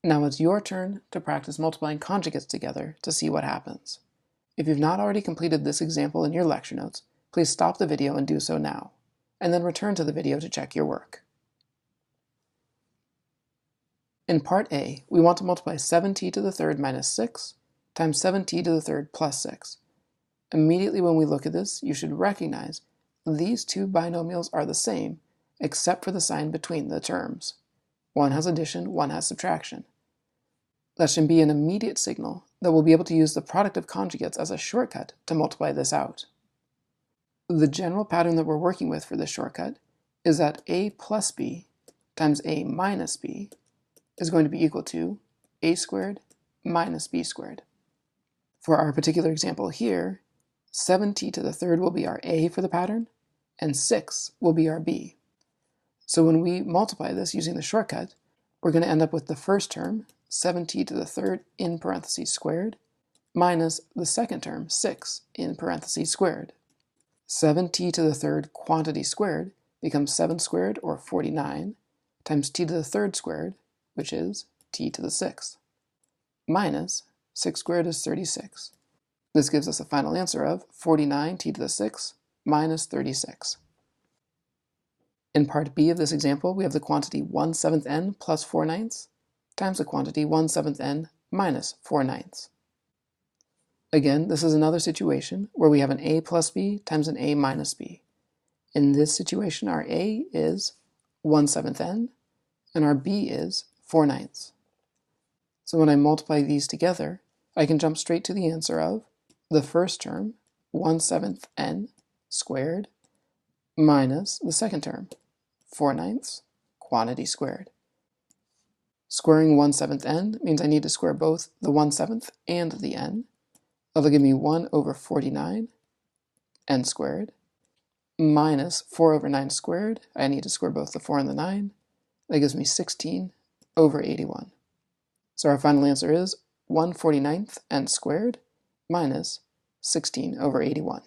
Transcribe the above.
Now it's your turn to practice multiplying conjugates together to see what happens. If you've not already completed this example in your lecture notes, please stop the video and do so now, and then return to the video to check your work. In part A, we want to multiply 7t to the third minus 6 times 7t to the third plus 6. Immediately when we look at this, you should recognize these two binomials are the same, except for the sign between the terms. One has addition, one has subtraction. That should be an immediate signal that we'll be able to use the product of conjugates as a shortcut to multiply this out. The general pattern that we're working with for this shortcut is that a plus b times a minus b is going to be equal to a squared minus b squared. For our particular example here, 7t to the third will be our a for the pattern, and 6 will be our b. So when we multiply this using the shortcut, we're going to end up with the first term, 7t to the third in parentheses squared, minus the second term, 6 in parentheses squared. 7t to the third quantity squared becomes 7 squared, or 49, times t to the third squared, which is t to the sixth, minus 6 squared is 36. This gives us a final answer of 49 t to the sixth minus 36. In part B of this example, we have the quantity 1/7 n plus 4/9 times the quantity 1/7 n minus 4/9. Again, this is another situation where we have an a plus b times an a minus b. In this situation, our a is 1/7 n, and our b is 4/9. So when I multiply these together, I can jump straight to the answer of the first term, 1/7 n squared, minus the second term, 4/9 quantity squared. Squaring 1/7 n means I need to square both the 1/7 and the n. That'll give me 1 over 49 n squared, minus 4 over 9 squared. I need to square both the 4 and the 9. That gives me 16 over 81. So our final answer is 1/49 n squared minus 16 over 81.